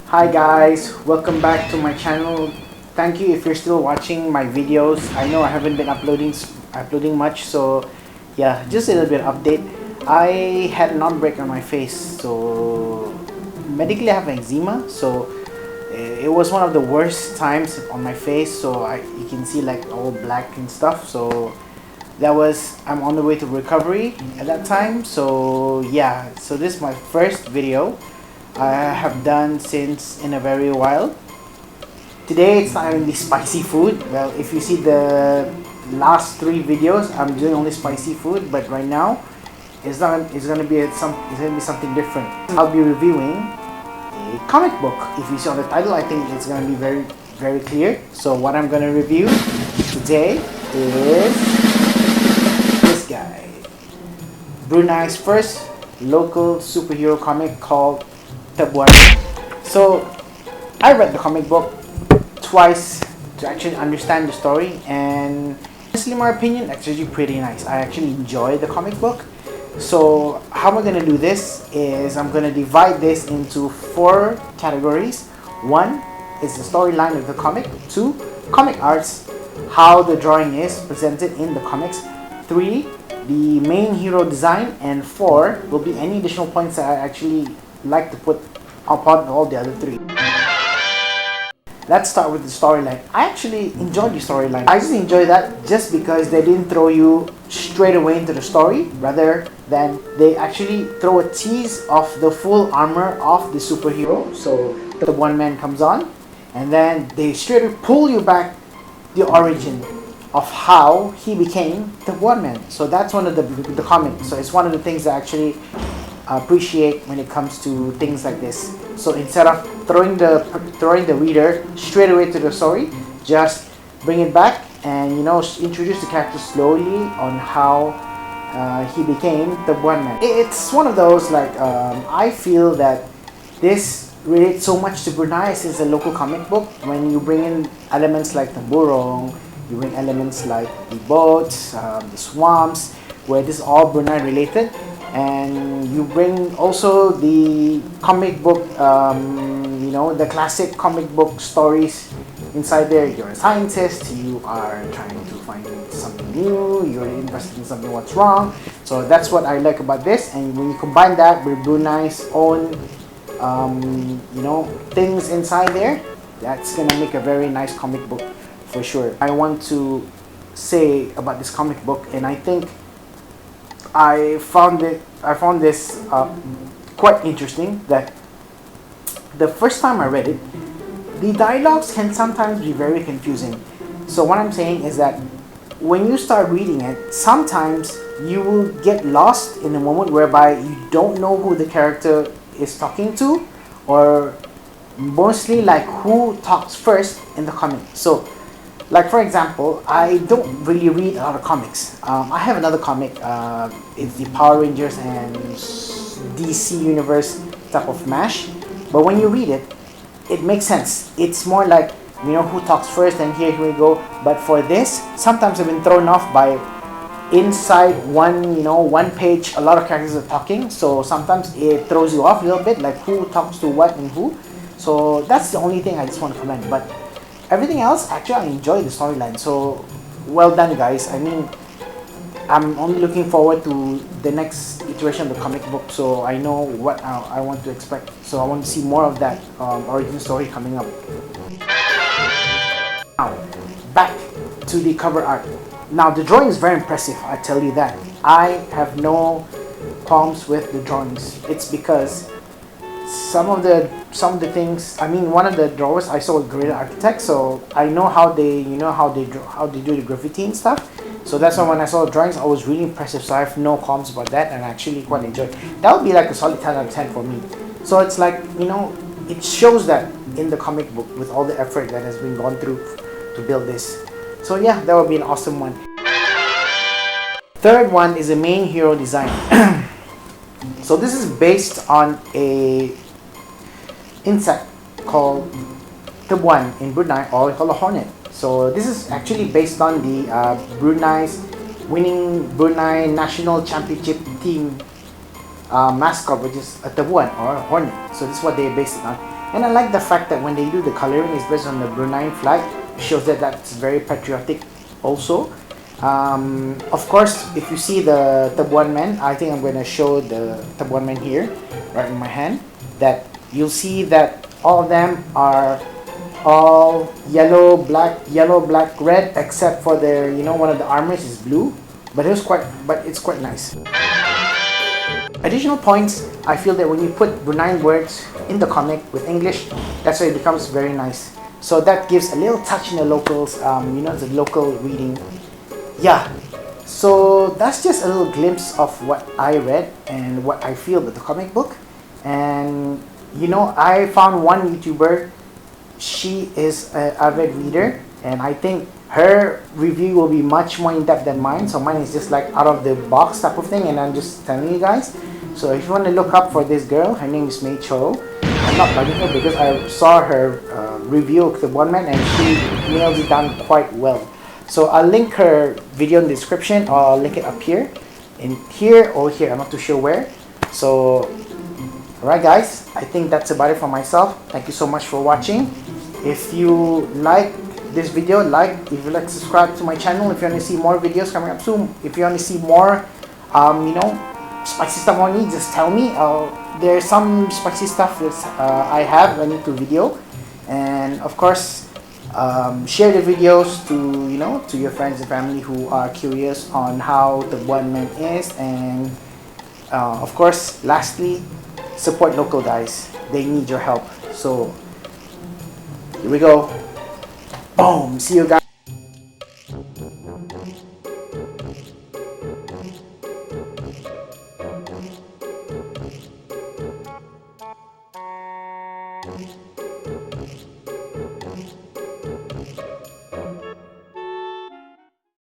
Hi guys, welcome back to my channel. Thank you if you're still watching my videos. I know I haven't been uploading much, so yeah, just a little bit of update. I had an outbreak on my face, so medically I have eczema, so it was one of the worst times on my face. So you can see like all black and stuff. So I'm on the way to recovery at that time. So yeah, so this is my first video I have done since in a very while. Today it's not only spicy food. Well, if you see the last 3 videos, I'm doing only spicy food, but right now it's gonna be something different. I'll be reviewing a comic book. If you saw the title, I think it's gonna be very clear. So what I'm gonna review today is this guy, Brunei's first local superhero comic called TEBUANMAN. So I read the comic book twice to actually understand the story, and honestly, in my opinion, it's actually pretty nice. I actually enjoy the comic book. So how am I going to do this is I'm going to divide this into 4 categories. 1 is the storyline of the comic. 2, comic arts, how the drawing is presented in the comics. 3, the main hero design, and 4 will be any additional points that I actually like to put upon all the other 3. Let's start with the storyline. I actually enjoyed the storyline. I just enjoy that just because they didn't throw you straight away into the story, rather than they actually throw a tease of the full armor of the superhero. So the one man comes on, and then they straight away pull you back the origin of how he became the one man. So that's one of the comics. So it's one of the things that I actually appreciate when it comes to things like this. So instead of throwing the reader straight away to the story, just bring it back and introduce the character slowly on how he became the one man. It's one of those like I feel that this relates so much to Brunei since it's a local comic book. When you bring in elements like the burung, you bring elements like the boats, the swamps, where this is all Brunei related. And you bring also the comic book, the classic comic book stories inside there. You're a scientist, you are trying to find something new, you're invested in something what's wrong. So that's what I like about this. And when you combine that with Brunei's own, things inside there, that's gonna make a very nice comic book for sure. I want to say about this comic book, and I think I found this quite interesting, that the first time I read it, the dialogues can sometimes be very confusing. So what I'm saying is that when you start reading it, sometimes you will get lost in a moment whereby you don't know who the character is talking to, or mostly like who talks first in the comic. So like for example, I don't really read a lot of comics. I have another comic, it's the Power Rangers and DC Universe type of mash. But when you read it, it makes sense. It's more like, who talks first, and here we go. But for this, sometimes I've been thrown off by inside one page, a lot of characters are talking. So sometimes it throws you off a little bit, like who talks to what and who. So that's the only thing I just want to comment. But everything else, actually, I enjoy the storyline. So, well done, guys. I mean, I'm only looking forward to the next iteration of the comic book, so I know what I want to expect. So I want to see more of that origin story coming up. Now, back to the cover art. Now, the drawing is very impressive, I tell you that. I have no qualms with the drawings. It's because some of the things, I mean, one of the drawers I saw a great architect, so I know how they do the graffiti and stuff. So that's why when I saw the drawings, I was really impressive. So I have no qualms about that, and I actually quite enjoyed. That would be like a solid 10 out of 10 for me. So it's like, it shows that in the comic book with all the effort that has been gone through to build this. So yeah, that would be an awesome one. Third one is the main hero design. So this is based on a insect called Tebuan in Brunei, or called a hornet. So this is actually based on the Brunei's winning Brunei national championship team mascot, which is a Tebuan or a hornet. So this is what they based it on. And I like the fact that when they do the coloring, it's based on the Brunei flag. It shows that that's very patriotic also. Of course, if you see the TEBUANMAN, I think I'm going to show the TEBUANMAN here, right in my hand, that you'll see that all of them are all yellow, black, red, except for their, one of the armors is blue, but it's quite nice. Additional points, I feel that when you put Brunei words in the comic with English, that's why it becomes very nice. So that gives a little touch in the locals, the local reading. Yeah, so that's just a little glimpse of what I read and what I feel about the comic book. And I found one YouTuber. She is an avid reader, and I think her review will be much more in-depth than mine. So mine is just like out of the box type of thing, and I'm just telling you guys. So if you want to look up for this girl, her name is May Cho. I'm not bugging her because I saw her review of the One Man, and she nails it down quite well. So I'll link her video in the description, or I'll link it up here, in here or here, I'm not too sure where. So alright guys, I think that's about it for myself. Thank you so much for watching. If you like this video, if you like, subscribe to my channel. If you want to see more videos coming up soon, if you want to see more spicy stuff on me, just tell me. There's some spicy stuff that I have, I need to video. And of course, share the videos to your friends and family who are curious on how the One Man is. And of course, lastly, support local guys. They need your help. So here we go. Boom. See you guys.